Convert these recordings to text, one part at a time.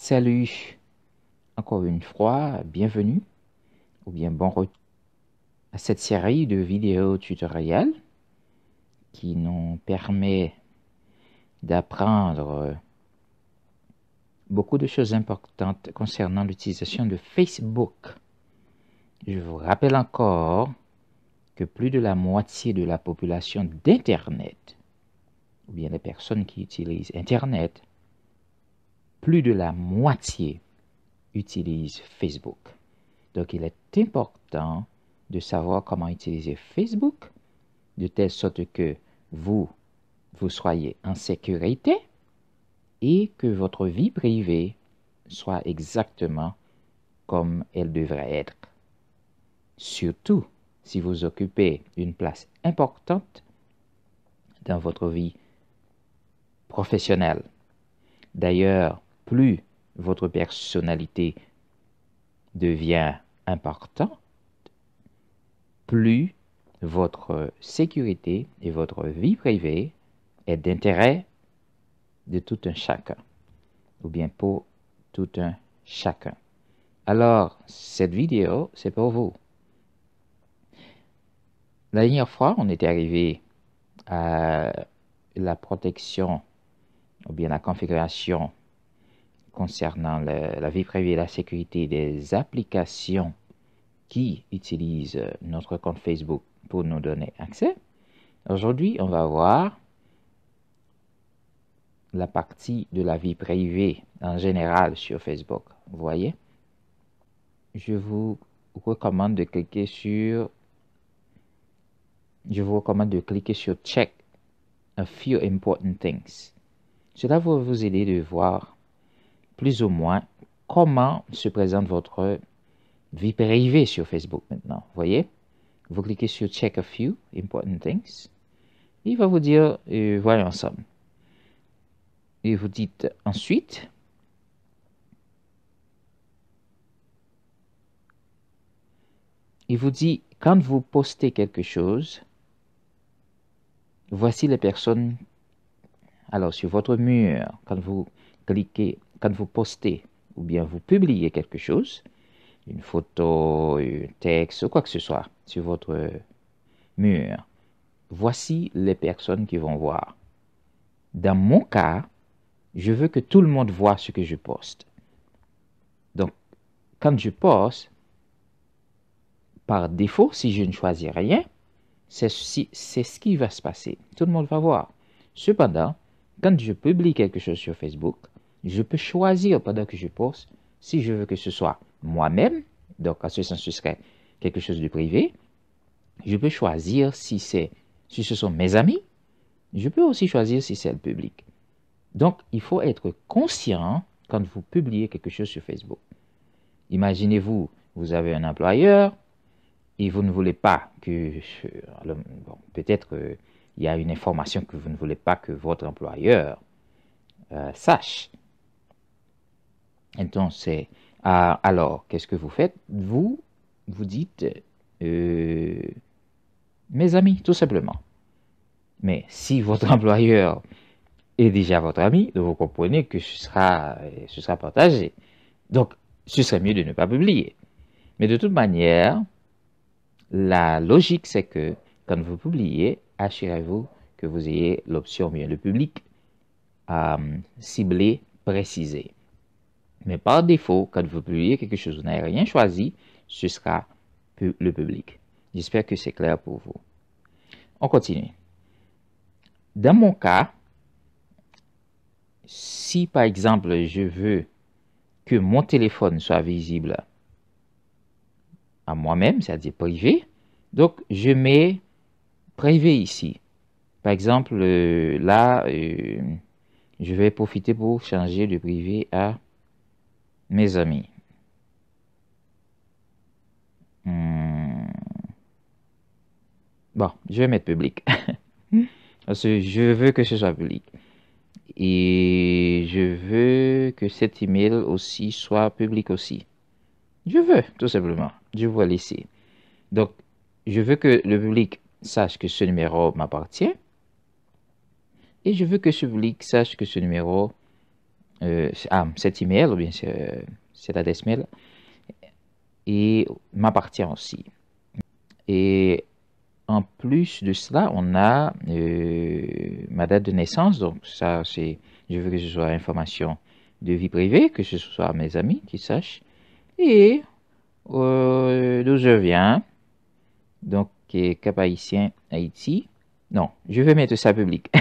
Salut, encore une fois, bienvenue ou bien bon retour à cette série de vidéos tutoriels qui nous permet d'apprendre beaucoup de choses importantes concernant l'utilisation de Facebook. Je vous rappelle encore que plus de la moitié de la population d'Internet, ou bien les personnes qui utilisent Internet, plus de la moitié utilisent Facebook. Donc, il est important de savoir comment utiliser Facebook de telle sorte que vous soyez en sécurité et que votre vie privée soit exactement comme elle devrait être. Surtout si vous occupez une place importante dans votre vie professionnelle. D'ailleurs, plus votre personnalité devient importante, plus votre sécurité et votre vie privée est d'intérêt de tout un chacun, ou bien pour tout un chacun. Alors, cette vidéo, c'est pour vous. La dernière fois, on était arrivé à la protection, ou bien la configuration concernant la vie privée et la sécurité des applications qui utilisent notre compte Facebook pour nous donner accès. Aujourd'hui, on va voir la partie de la vie privée en général sur Facebook. Vous voyez? Je vous recommande de cliquer sur Check a few important things. Cela va vous aider de voir plus ou moins comment se présente votre vie privée sur Facebook maintenant. Vous voyez? Vous cliquez sur Check a few important things. Il va vous dire, voyons ensemble. Et vous dites ensuite, il vous dit, quand vous postez quelque chose, voici les personnes. Alors, sur votre mur, quand vous postez ou bien vous publiez quelque chose, une photo, un texte ou quoi que ce soit sur votre mur, voici les personnes qui vont voir. Dans mon cas, je veux que tout le monde voit ce que je poste. Donc, quand je poste, par défaut, si je ne choisis rien, c'est ce qui va se passer. Tout le monde va voir. Cependant, quand je publie quelque chose sur Facebook, je peux choisir pendant que je poste si je veux que ce soit moi-même, donc en ce sens ce serait quelque chose de privé. Je peux choisir si ce sont mes amis. Je peux aussi choisir si c'est le public. Donc, il faut être conscient quand vous publiez quelque chose sur Facebook. Imaginez-vous, vous avez un employeur et vous ne voulez pas que... peut-être il y a une information que vous ne voulez pas que votre employeur sache. Entonces, alors, qu'est-ce que vous faites? Vous dites, mes amis, tout simplement. Mais si votre employeur est déjà votre ami, vous comprenez que ce sera partagé. Donc, ce serait mieux de ne pas publier. Mais de toute manière, la logique, c'est que quand vous publiez, assurez-vous que vous ayez l'option bien le public ciblé, précisé. Mais par défaut, quand vous publiez quelque chose, vous n'avez rien choisi, ce sera le public. J'espère que c'est clair pour vous. On continue. Dans mon cas, si par exemple je veux que mon téléphone soit visible à moi-même, c'est-à-dire privé, donc je mets privé ici. Par exemple, là, je vais profiter pour changer de privé à mes amis. Bon, je vais mettre public. Parce que je veux que ce soit public. Et je veux que cet email aussi soit public aussi. Je veux, tout simplement. Je vais laisser. Donc, je veux que le public sache que ce numéro m'appartient. Et je veux que ce public sache que ce numéro cet email ou bien cette adresse mail et m'appartient aussi. Et en plus de cela, on a ma date de naissance. Donc ça, je veux que ce soit information de vie privée, que ce soit mes amis qui sachent. Et d'où je viens. Donc, Cap Haïtien, Haïti. Non, je vais mettre ça public.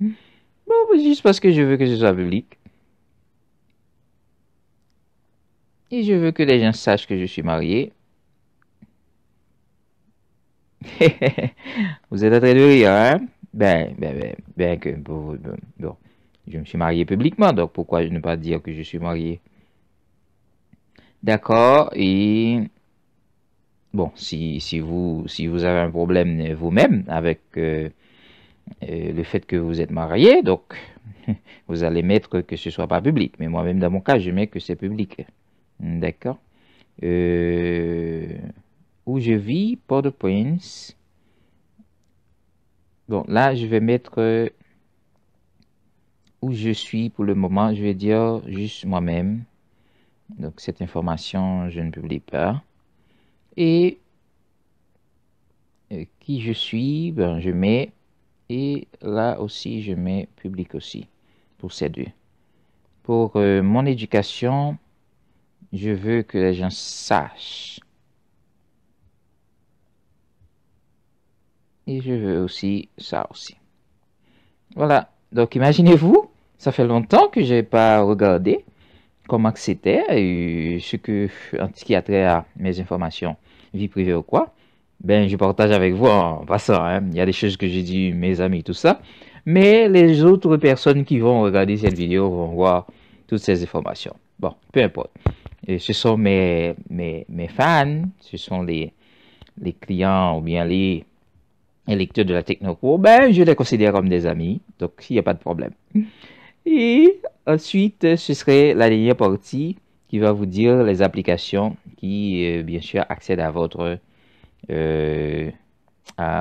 Bon, juste parce que je veux que ce soit public. Et je veux que les gens sachent que je suis marié. Vous êtes en train de rire, hein? Ben que, bon, je me suis marié publiquement, donc pourquoi ne pas dire que je suis marié? D'accord, et bon, si vous avez un problème vous-même avec le fait que vous êtes marié, donc vous allez mettre que ce soit pas public. Mais moi-même, dans mon cas, je mets que c'est public. D'accord. Euh, où je vis, Port-au-Prince. Bon, là, je vais mettre où je suis pour le moment. Je vais dire juste moi-même. Donc, cette information, je ne publie pas. Et qui je suis, ben, je mets. Et là aussi, je mets public aussi pour ces deux. Pour mon éducation, je veux que les gens sachent. Et je veux aussi ça aussi. Voilà. Donc, imaginez-vous, ça fait longtemps que j'ai pas regardé comment c'était et en ce qui a trait à mes informations, vie privée ou quoi. Ben, je partage avec vous en passant, hein. Il y a des choses que j'ai dit, mes amis, tout ça. Mais les autres personnes qui vont regarder cette vidéo vont voir toutes ces informations. Bon, peu importe. Et ce sont mes fans, ce sont les clients ou bien les lecteurs de la Technoco. Ben, je les considère comme des amis. Donc, il n'y a pas de problème. Et ensuite, ce serait la dernière partie qui va vous dire les applications qui, bien sûr, accèdent à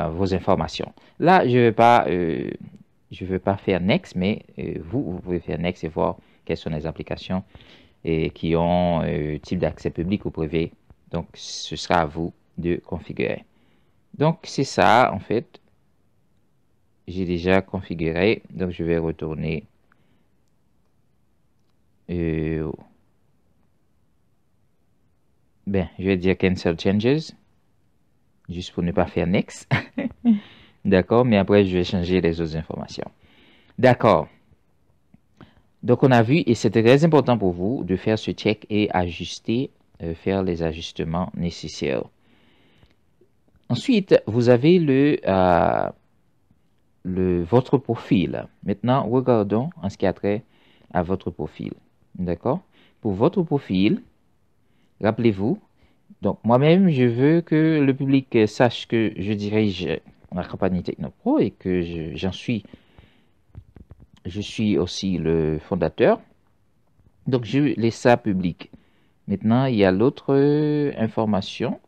vos informations. Là, je vais pas faire next, mais vous pouvez faire next et voir quelles sont les applications qui ont type d'accès public ou privé. Donc, ce sera à vous de configurer. Donc, c'est ça, en fait. J'ai déjà configuré. Donc, je vais retourner je vais dire cancel changes, juste pour ne pas faire next. D'accord, mais après, je vais changer les autres informations. D'accord. Donc, on a vu, et c'est très important pour vous de faire ce check et ajuster, faire les ajustements nécessaires. Ensuite, vous avez votre profil. Maintenant, regardons en ce qui a trait à votre profil. D'accord? Pour votre profil, rappelez-vous, donc moi-même, je veux que le public sache que je dirige la compagnie Technopro et que je suis aussi le fondateur. Donc, je laisse ça public. Maintenant, il y a l'autre information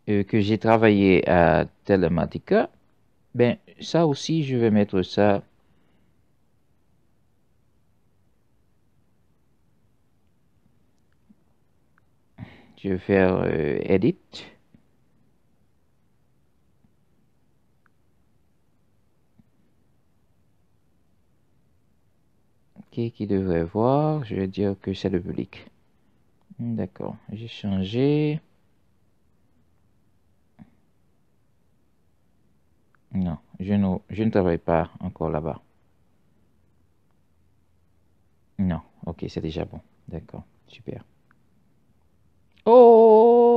que j'ai travaillé à Telematica. Ben, ça aussi, je vais mettre ça. Je vais faire edit. Ok, qui devrait voir. Je vais dire que c'est le public. D'accord, j'ai changé. Non, je ne travaille pas encore là-bas. Non, ok, c'est déjà bon. D'accord, super. Oh!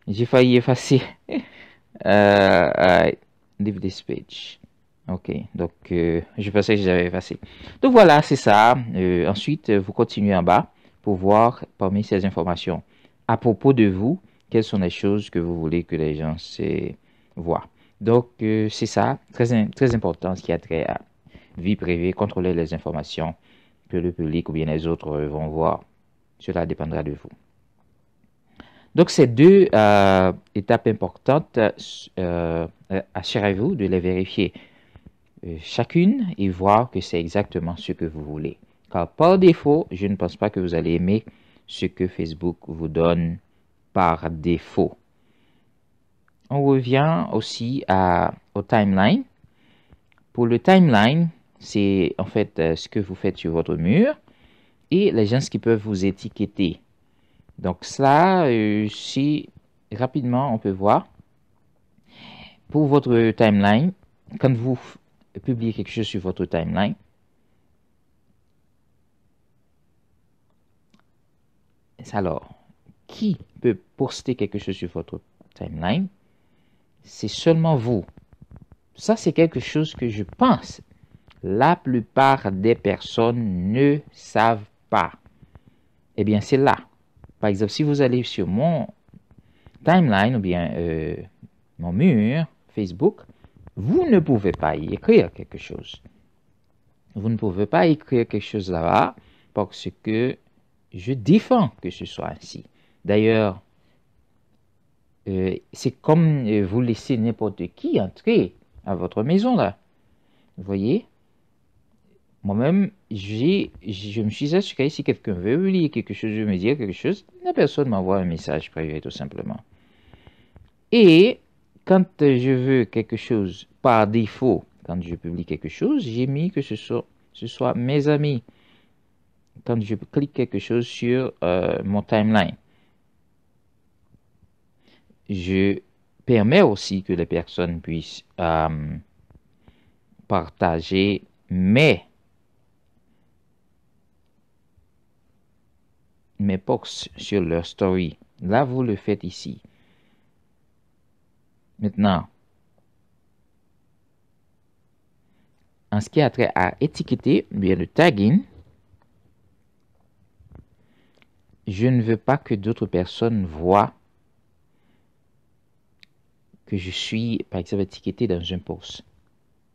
J'ai failli effacer. Leave this page. Ok, donc je pensais que j'avais effacé. Donc voilà, c'est ça. Ensuite, vous continuez en bas pour voir parmi ces informations à propos de vous, quelles sont les choses que vous voulez que les gens voient. Donc c'est ça, très important ce qui a trait à vie privée, contrôler les informations que le public ou bien les autres vont voir. Cela dépendra de vous. Donc, ces deux étapes importantes, assurez-vous de les vérifier chacune et voir que c'est exactement ce que vous voulez. Car par défaut, je ne pense pas que vous allez aimer ce que Facebook vous donne par défaut. On revient aussi au timeline. Pour le timeline, c'est en fait ce que vous faites sur votre mur et les gens qui peuvent vous étiqueter. Donc cela, si rapidement on peut voir, pour votre timeline, quand vous publiez quelque chose sur votre timeline, alors, qui peut poster quelque chose sur votre timeline? C'est seulement vous. Ça, c'est quelque chose que je pense la plupart des personnes ne savent pas. Eh bien, c'est là. Par exemple, si vous allez sur mon timeline ou bien mon mur Facebook, vous ne pouvez pas y écrire quelque chose. Vous ne pouvez pas écrire quelque chose là-bas parce que je défends que ce soit ainsi. D'ailleurs, c'est comme vous laissez n'importe qui entrer à votre maison là. Vous voyez? Moi-même, je me suis assuré si quelqu'un veut lire quelque chose, je me dire quelque chose, la personne m'envoie un message privé tout simplement. Et quand je veux quelque chose par défaut, quand je publie quelque chose, j'ai mis que ce soit mes amis. Quand je clique quelque chose sur mon timeline, je permets aussi que les personnes puissent partager mes posts sur leur story. Là, vous le faites ici. Maintenant, en ce qui a trait à étiqueter, bien le tagging, je ne veux pas que d'autres personnes voient que je suis, par exemple, étiqueté dans un post.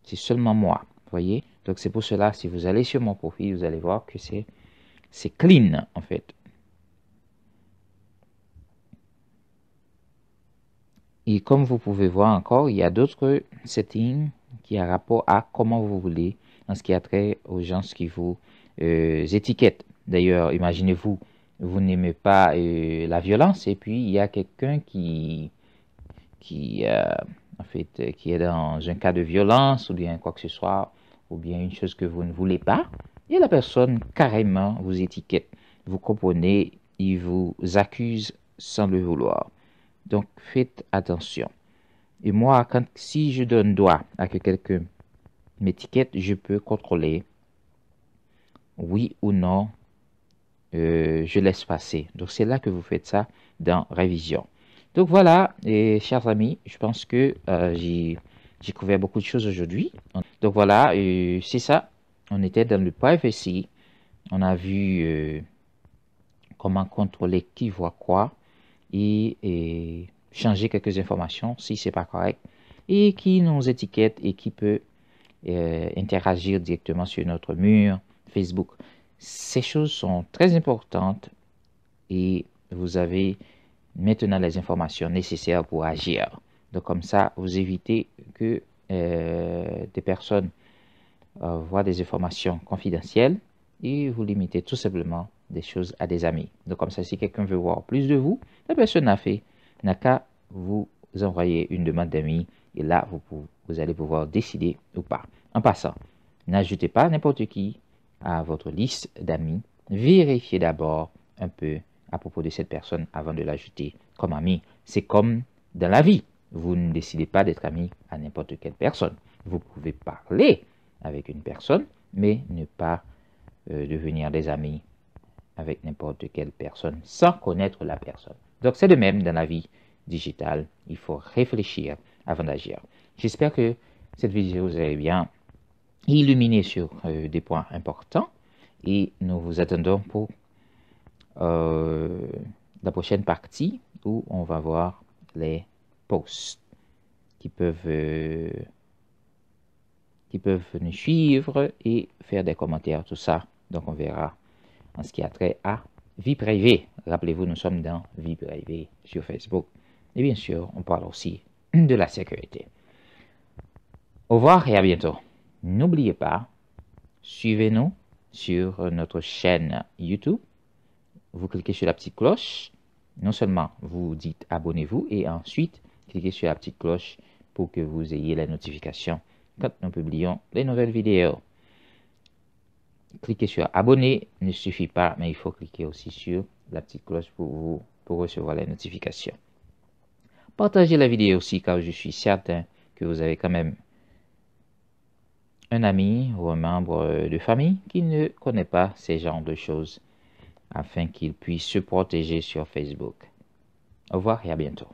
C'est seulement moi, voyez? Donc, c'est pour cela, si vous allez sur mon profil, vous allez voir que c'est clean, en fait. Et comme vous pouvez voir encore, il y a d'autres settings qui ont rapport à comment vous voulez, en ce qui a trait aux gens qui vous étiquettent. D'ailleurs, imaginez-vous, vous n'aimez pas la violence et puis il y a quelqu'un qui en fait, qui est dans un cas de violence ou bien quoi que ce soit, ou bien une chose que vous ne voulez pas, et la personne carrément vous étiquette. Vous comprenez, il vous accuse sans le vouloir. Donc, faites attention. Et moi, si je donne droit à que quelqu'un m'étiquette, je peux contrôler oui ou non, je laisse passer. Donc, c'est là que vous faites ça dans Révision. Donc, voilà, et chers amis, je pense que j'ai couvert beaucoup de choses aujourd'hui. Donc, voilà, c'est ça. On était dans le privacy. On a vu comment contrôler qui voit quoi et changer quelques informations si c'est pas correct et qui nous étiquette et qui peut interagir directement sur notre mur Facebook. Ces choses sont très importantes et vous avez maintenant les informations nécessaires pour agir. Donc comme ça, vous évitez que des personnes voient des informations confidentielles et vous limitez tout simplement des choses à des amis. Donc comme ça, si quelqu'un veut voir plus de vous, la personne n'a qu'à vous envoyer une demande d'amis et là, vous allez pouvoir décider ou pas. En passant, n'ajoutez pas n'importe qui à votre liste d'amis. Vérifiez d'abord un peu à propos de cette personne avant de l'ajouter comme ami. C'est comme dans la vie. Vous ne décidez pas d'être ami à n'importe quelle personne. Vous pouvez parler avec une personne, mais ne pas devenir des amis avec n'importe quelle personne sans connaître la personne. Donc c'est de même dans la vie digitale. Il faut réfléchir avant d'agir. J'espère que cette vidéo vous a bien illuminé sur des points importants et nous vous attendons pour la prochaine partie où on va voir les posts qui peuvent nous suivre et faire des commentaires, tout ça. Donc on verra en ce qui a trait à vie privée. Rappelez-vous, nous sommes dans vie privée sur Facebook. Et bien sûr, on parle aussi de la sécurité. Au revoir et à bientôt. N'oubliez pas, suivez-nous sur notre chaîne YouTube. Vous cliquez sur la petite cloche. Non seulement vous dites abonnez-vous et ensuite cliquez sur la petite cloche pour que vous ayez les notifications quand nous publions les nouvelles vidéos. Cliquer sur abonner ne suffit pas, mais il faut cliquer aussi sur la petite cloche pour recevoir les notifications. Partagez la vidéo aussi car je suis certain que vous avez quand même un ami ou un membre de famille qui ne connaît pas ces genres de choses afin qu'il puisse se protéger sur Facebook. Au revoir et à bientôt.